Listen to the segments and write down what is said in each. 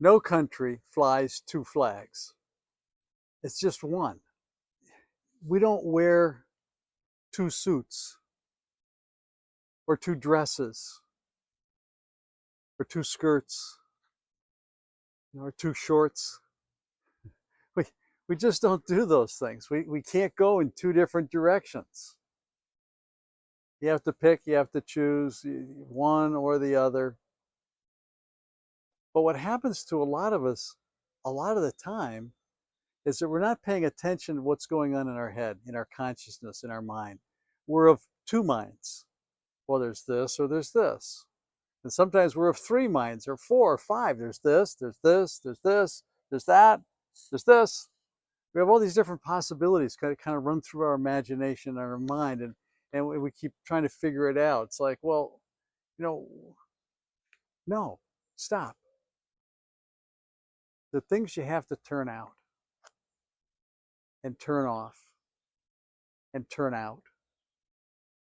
No country flies two flags. It's just one. We don't wear two suits or two dresses or two skirts or two shorts. We, we just don't do those things. We can't go in two different directions. You have to pick, you have to choose one or the other. But what happens to a lot of us a lot of the time is that we're not paying attention to what's going on in our head, in our consciousness, in our mind. We're of two minds. Well, there's this or there's this. And sometimes we're of three minds or four or five. There's this, there's this, there's this, there's that, there's this. We have all these different possibilities kind of run through our imagination and our mind, and we keep trying to figure it out. It's like, well, you know, no, stop. The things you have to turn out and turn off and turn out.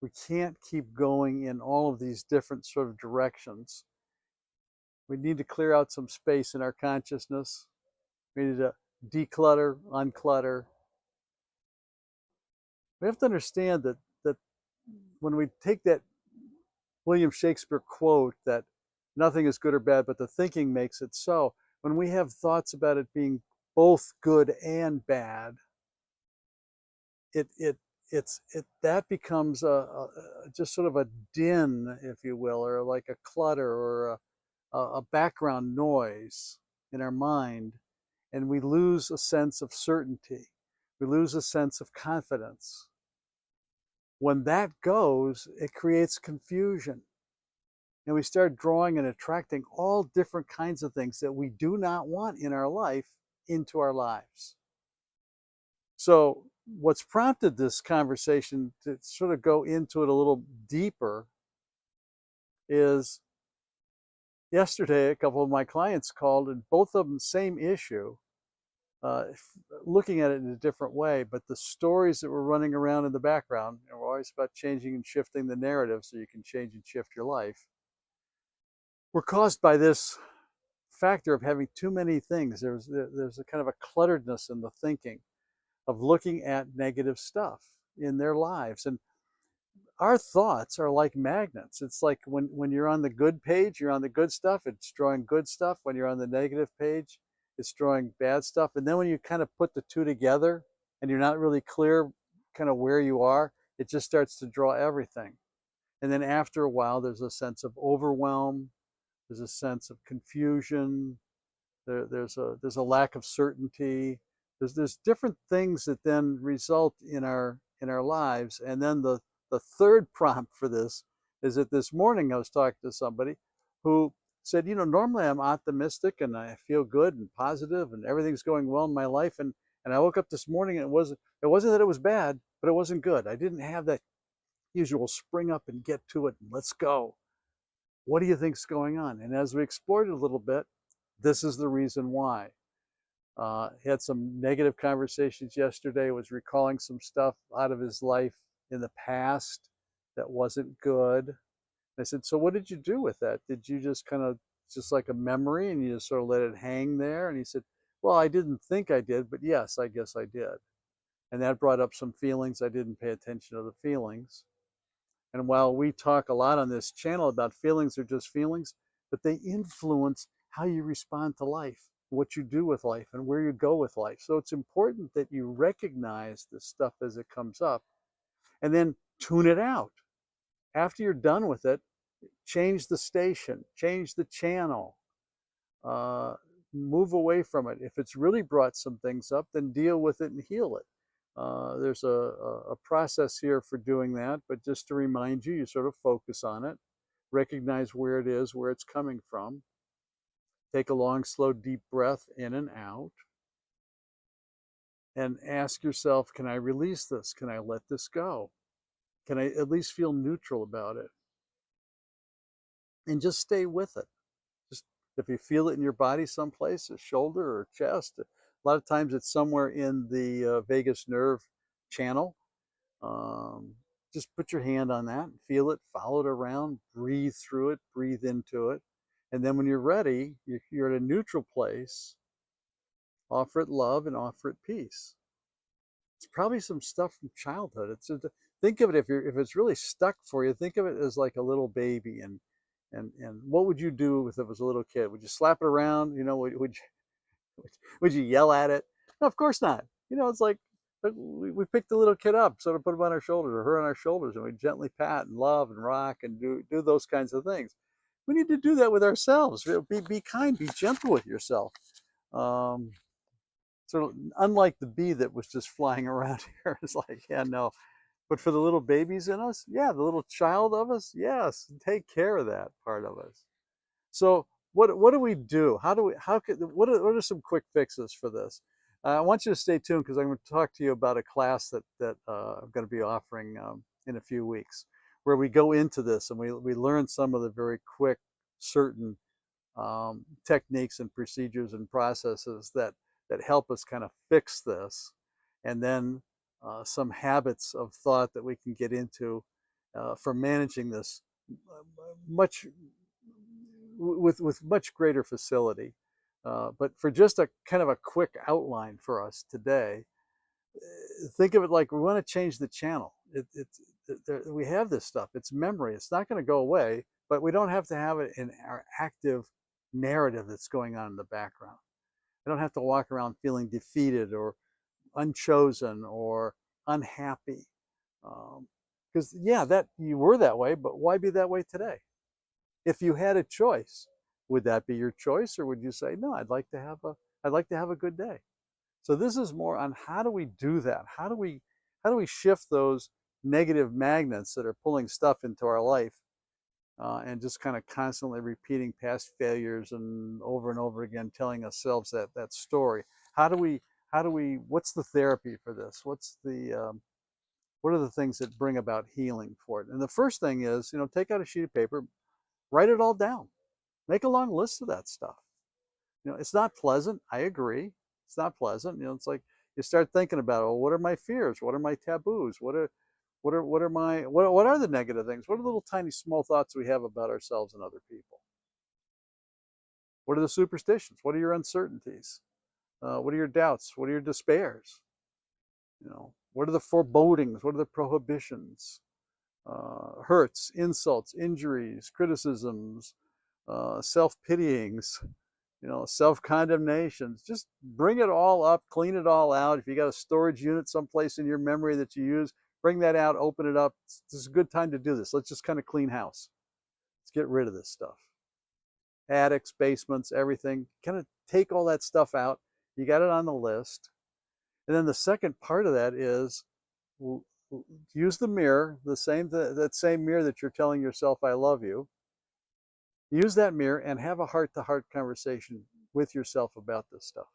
We can't keep going in all of these different sort of directions. We need to clear out some space in our consciousness. We need to declutter, unclutter. We have to understand that when we take that William Shakespeare quote that nothing is good or bad, but the thinking makes it so, when we have thoughts about it being both good and bad, it that becomes just sort of a din, if you will, or like a clutter or a background noise in our mind, and we lose a sense of certainty. We lose a sense of confidence. When that goes, it creates confusion. And we start drawing and attracting all different kinds of things that we do not want in our life into our lives. So, what's prompted this conversation to sort of go into it a little deeper is yesterday, a couple of my clients called, and both of them, same issue, uh, looking at it in a different way. But the stories that were running around in the background, and we're always about changing and shifting the narrative so you can change and shift your life, were caused by this factor of having too many things. There's a kind of a clutteredness in the thinking of looking at negative stuff in their lives. And our thoughts are like magnets. It's like when you're on the good page, you're on the good stuff, it's drawing good stuff. When you're on the negative page, it's drawing bad stuff. And then when you kind of put the two together and you're not really clear kind of where you are, it just starts to draw everything. And then after a while, there's a sense of overwhelm, there's a sense of confusion, there's a lack of certainty. There's different things that then result in our lives. And then the third prompt for this is that this morning I was talking to somebody who said, normally I'm optimistic and I feel good and positive and everything's going well in my life. And I woke up this morning and it wasn't that it was bad, but it wasn't good. I didn't have that usual spring up and get to it and let's go. What do you think's going on? And as we explored it a little bit, this is the reason why. Had some negative conversations yesterday, was recalling some stuff out of his life in the past that wasn't good. And I said, so what did you do with that? Did you just kind of, just like a memory, and you just sort of let it hang there? And he said, well, I didn't think I did, but yes, I guess I did. And that brought up some feelings. I didn't pay attention to the feelings. And while we talk a lot on this channel about feelings are just feelings, but they influence how you respond to life, what you do with life, and where you go with life. So it's important that you recognize this stuff as it comes up and then tune it out. After you're done with it, change the station, change the channel, uh, move away from it. If it's really brought some things up, then deal with it and heal it. There's a process here for doing that, but just to remind you, you sort of focus on it, recognize where it is, where it's coming from. Take a long, slow, deep breath in and out, and ask yourself, can I release this? Can I let this go? Can I at least feel neutral about it? And just stay with it. Just if you feel it in your body someplace, a shoulder or chest, a lot of times it's somewhere in the vagus nerve channel. Um, just put your hand on that, feel it, follow it around, breathe through it, breathe into it, And then when you're ready, you're at a neutral place, offer it love and offer it peace. It's probably some stuff from childhood. Think of it, if it's really stuck for you, think of it as like a little baby. And what would you do if it was a little kid? Would you slap it around? Would you yell at it? No, of course not. It's like we pick the little kid up, sort of put him on our shoulders or her on our shoulders, and we gently pat and love and rock and do those kinds of things. We need to do that with ourselves. Be kind, be gentle with yourself. Um, sort of unlike the bee that was just flying around here. It's like, yeah, no. But for the little babies in us, yeah, the little child of us, yes, take care of that part of us. So what do we do? What are some quick fixes for this? I want you to stay tuned because I'm going to talk to you about a class that I'm going to be offering in a few weeks, where we go into this and we learn some of the very quick, certain techniques and procedures and processes that help us kind of fix this, and then some habits of thought that we can get into for managing this much with much greater facility. But for just a kind of a quick outline for us today, think of it like we want to change the channel. We have this stuff. It's memory. It's not going to go away, but we don't have to have it in our active narrative that's going on in the background. I don't have to walk around feeling defeated or unchosen or unhappy. Because yeah, that you were that way, but why be that way today? If you had a choice, would that be your choice, or would you say, no, I'd like to have a good day? So this is more on how do we do that? How do we shift those negative magnets that are pulling stuff into our life and just kind of constantly repeating past failures and over again telling ourselves that story? How do we what's the therapy for this? What are the things that bring about healing for it? And the first thing is, take out a sheet of paper, write it all down, make a long list of that stuff. It's not pleasant. I agree. It's not pleasant. It's like you start thinking about, oh, what are my fears? What are my taboos? What are the negative things? What are the little tiny small thoughts we have about ourselves and other people? What are the superstitions? What are your uncertainties? What are your doubts? What are your despairs? What are the forebodings? What are the prohibitions? Hurts, insults, injuries, criticisms, self-pityings, self-condemnations. Just bring it all up, clean it all out. If you got a storage unit someplace in your memory that you use, bring that out, open it up. This is a good time to do this. Let's just kind of clean house. Let's get rid of this stuff. Attics, basements, everything. Kind of take all that stuff out. You got it on the list. And then the second part of that is use the mirror, that same mirror that you're telling yourself I love you. Use that mirror and have a heart-to-heart conversation with yourself about this stuff.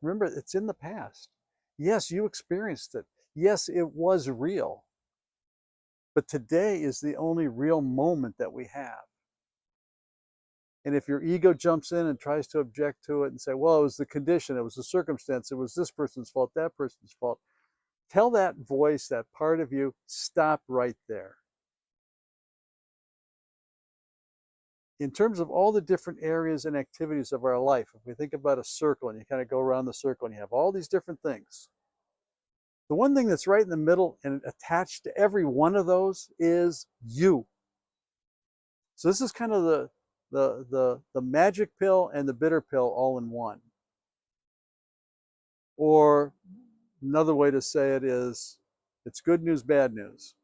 Remember, it's in the past. Yes, you experienced it. Yes, it was real. But today is the only real moment that we have. And if your ego jumps in and tries to object to it and say, well, it was the condition, it was the circumstance, it was this person's fault, that person's fault, tell that voice, that part of you, stop right there. In terms of all the different areas and activities of our life, if we think about a circle and you kind of go around the circle and you have all these different things, the one thing that's right in the middle and attached to every one of those is you. So this is kind of the magic pill and the bitter pill all in one. Or another way to say it is, it's good news, bad news.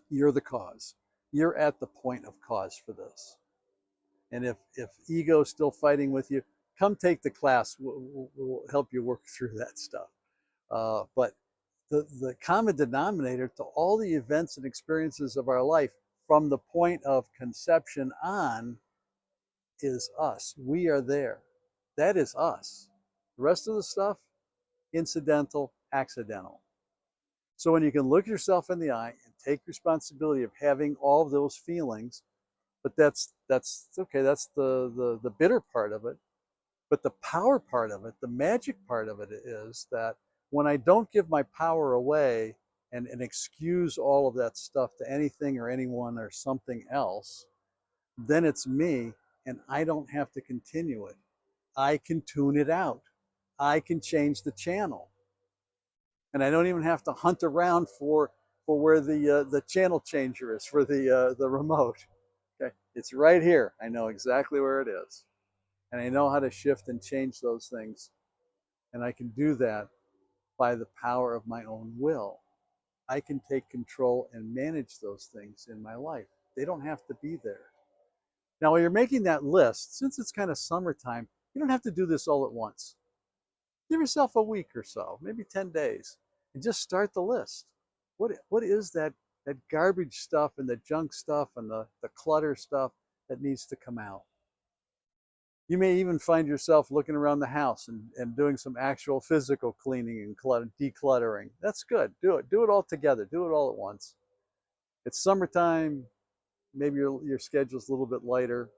You're the cause. You're at the point of cause for this. And if ego is still fighting with you, come take the class. We'll help you work through that stuff. But the common denominator to all the events and experiences of our life from the point of conception on is us. We are there. That is us. The rest of the stuff, incidental, accidental. So when you can look yourself in the eye and take responsibility of having all of those feelings, but that's okay, that's the bitter part of it. But the power part of it, the magic part of it is that when I don't give my power away and excuse all of that stuff to anything or anyone or something else, then it's me, and I don't have to continue it. I can tune it out. I can change the channel, and I don't even have to hunt around for where the channel changer is for the remote. Okay, it's right here. I know exactly where it is, and I know how to shift and change those things, and I can do that by the power of my own will. I can take control and manage those things in my life. They don't have to be there. Now, while you're making that list, since it's kind of summertime, you don't have to do this all at once. Give yourself a week or so, maybe 10 days, and just start the list. What is that garbage stuff and the junk stuff and the clutter stuff that needs to come out? You may even find yourself looking around the house and doing some actual physical cleaning and decluttering. That's good. Do it. Do it all together. Do it all at once. It's summertime. Maybe your schedule's a little bit lighter.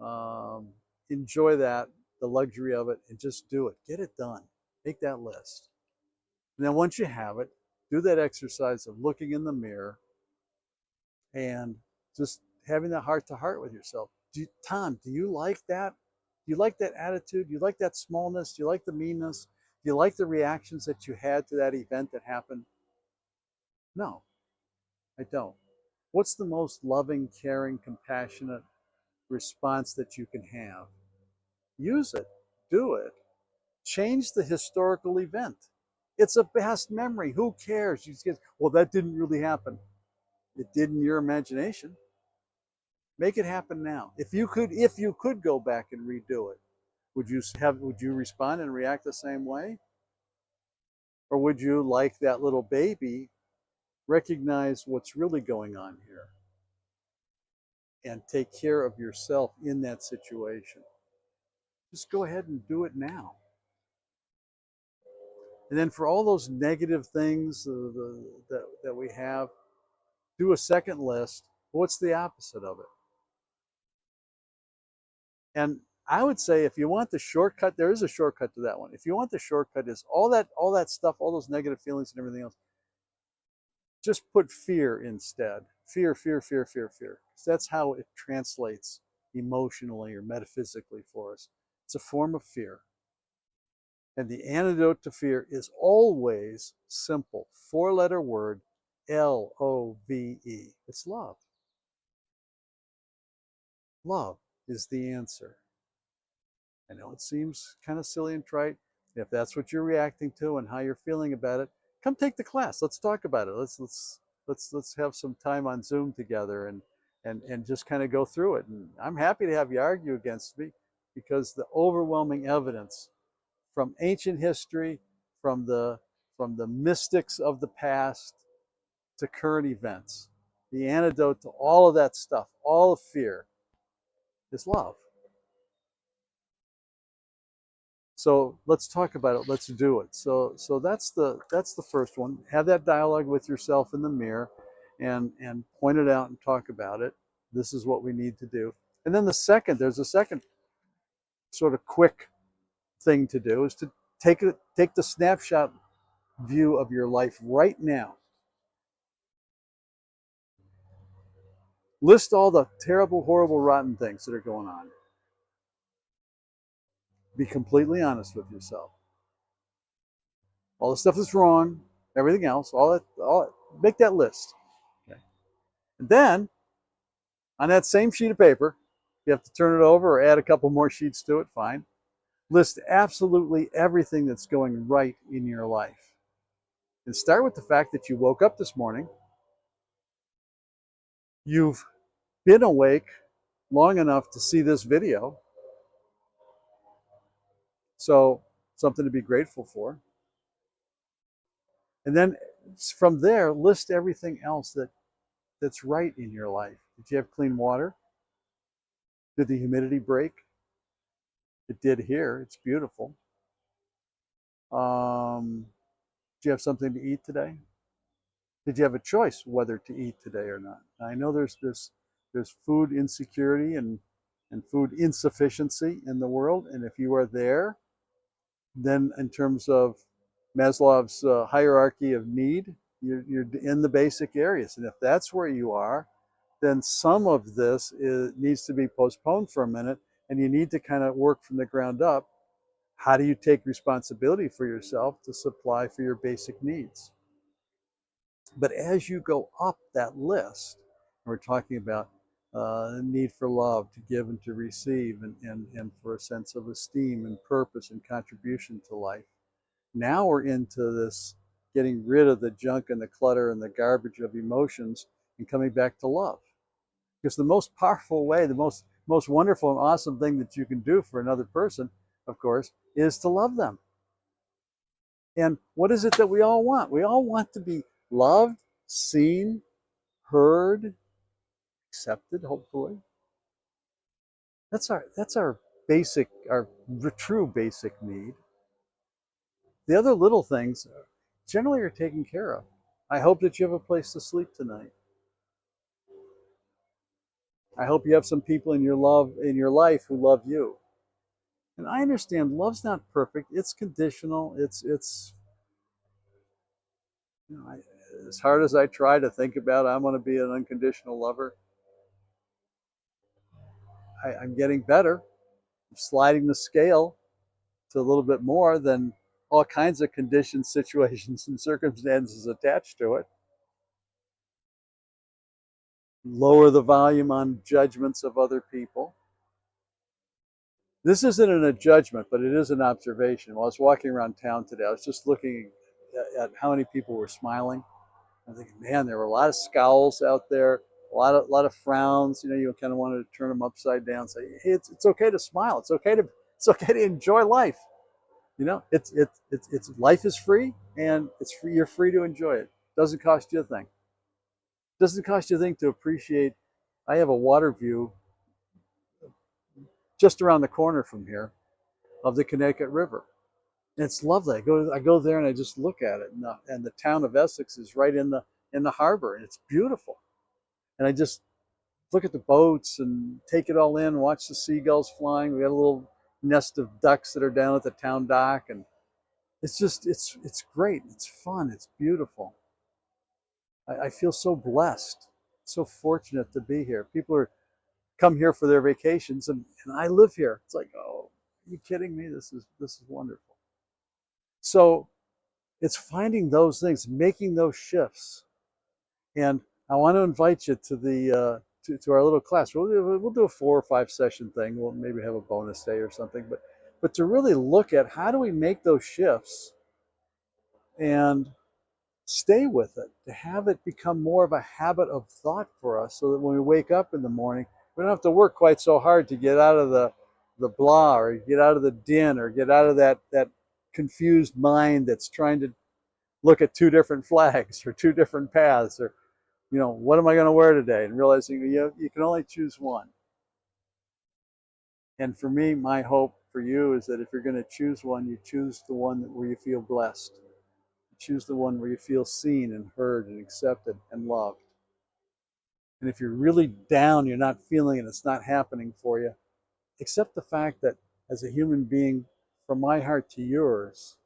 Um, Enjoy that, the luxury of it, and just do it. Get it done. Make that list. And then once you have it, do that exercise of looking in the mirror and just having that heart to heart with yourself. Tom, do you like that? Do you like that attitude? Do you like that smallness? Do you like the meanness? Do you like the reactions that you had to that event that happened? No, I don't. What's the most loving, caring, compassionate response that you can have? Use it. Do it. Change the historical event. It's a past memory. Who cares? You just, well, that didn't really happen. It did in your imagination. Make it happen now. If you could go back and redo it, would you respond and react the same way? Or would you, like that little baby, recognize what's really going on here and take care of yourself in that situation? Just go ahead and do it now. And then for all those negative things that we have, do a second list. What's the opposite of it? And I would say if you want the shortcut, there is a shortcut to that one. If you want the shortcut, is all that stuff, all those negative feelings and everything else, just put fear instead. Fear, fear, fear, fear, fear. That's how it translates emotionally or metaphysically for us. It's a form of fear. And the antidote to fear is always simple. Four-letter word, LOVE. It's love. Love is the answer. I know it seems kind of silly and trite. If that's what you're reacting to and how you're feeling about it, come take the class. Let's talk about it. Let's have some time on Zoom together and just kind of go through it. And I'm happy to have you argue against me, because the overwhelming evidence from ancient history, from the mystics of the past to current events, the antidote to all of that stuff, all of fear, is love. So let's talk about it. Let's do it. So that's the first one. Have that dialogue with yourself in the mirror, and point it out and talk about it. This is what we need to do. And then there's a second sort of quick thing to do, is to take the snapshot view of your life right now. List all the terrible, horrible, rotten things that are going on. Be completely honest with yourself. All the stuff that's wrong, everything else, make that list. Okay. And then on that same sheet of paper, you have to turn it over or add a couple more sheets to it, fine. List absolutely everything that's going right in your life. And start with the fact that you woke up this morning. You've been awake long enough to see this video. So, something to be grateful for. And then from there, list everything else that's right in your life. Did you have clean water? Did the humidity break? It did here. It's beautiful. Did you have something to eat today? Did you have a choice whether to eat today or not? Now, I know there's food insecurity and food insufficiency in the world, and if you are there, then in terms of Maslow's hierarchy of need, you're in the basic areas, and if that's where you are, then some of this needs to be postponed for a minute, and you need to kind of work from the ground up. How do you take responsibility for yourself to supply for your basic needs? But as you go up that list, we're talking about need for love, to give and to receive, and for a sense of esteem and purpose and contribution to life. Now we're into this getting rid of the junk and the clutter and the garbage of emotions and coming back to love. Because the most powerful way, the most wonderful and awesome thing that you can do for another person, of course, is to love them. And what is it that we all want? We all want to be loved, seen, heard, accepted, hopefully. That's our basic, our true basic need. The other little things generally are taken care of. I hope that you have a place to sleep tonight. I hope you have some people in your life who love you. And I understand love's not perfect. It's conditional. It's you know, as hard as I try to think about I'm going to be an unconditional lover, I'm getting better. I'm sliding the scale to a little bit more than all kinds of conditions, situations, and circumstances attached to it. Lower the volume on judgments of other people. This isn't a judgment, but it is an observation. While I was walking around town today, I was just looking at how many people were smiling. I'm thinking, man, there were a lot of scowls out there, a lot of frowns. You kind of wanted to turn them upside down. Say, hey, it's okay to smile. It's okay to enjoy life. It's life is free, and it's free. You're free to enjoy it. Doesn't cost you a thing. Doesn't cost you a thing to appreciate. I have a water view just around the corner from here of the Connecticut River. And it's lovely. I go there and I just look at it, and the town of Essex is right in the harbor, and it's beautiful. And I just look at the boats and take it all in, watch the seagulls flying. We got a little nest of ducks that are down at the town dock, and it's great. It's fun. It's beautiful. I feel so blessed, so fortunate to be here. People are come here for their vacations, and I live here. It's like, oh, are you kidding me? This is wonderful. So it's finding those things, making those shifts. And I want to invite you to the to our little class. We'll do a 4 or 5 session thing. We'll maybe have a bonus day or something. But to really look at how do we make those shifts and stay with it, to have it become more of a habit of thought for us, so that when we wake up in the morning, we don't have to work quite so hard to get out of the blah, or get out of the din, or get out of that confused mind that's trying to look at two different flags or two different paths, or what am I going to wear today, and realizing you can only choose one. And for me, my hope for you is that if you're going to choose one, you choose the one where you feel blessed. You choose the one where you feel seen and heard and accepted and loved. And if you're really down, you're not feeling it, it's not happening for you, accept the fact that as a human being, from my heart to yours,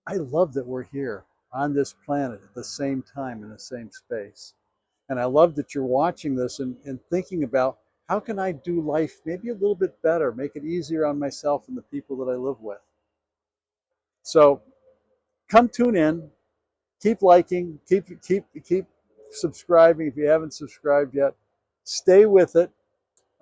I love that we're here on this planet at the same time in the same space. And I love that you're watching this and thinking about, how can I do life maybe a little bit better, make it easier on myself and the people that I live with. So come tune in, keep liking, keep subscribing if you haven't subscribed yet. Stay with it.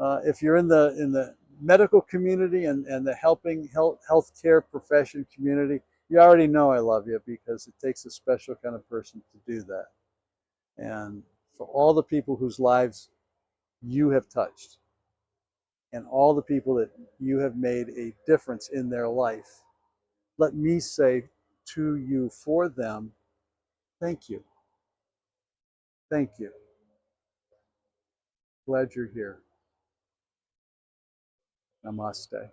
If you're in the medical community and the helping healthcare profession community, you already know I love you, because it takes a special kind of person to do that. And for all the people whose lives you have touched, and all the people that you have made a difference in their life, let me say to you, for them, thank you. Thank you. Glad you're here. Namaste.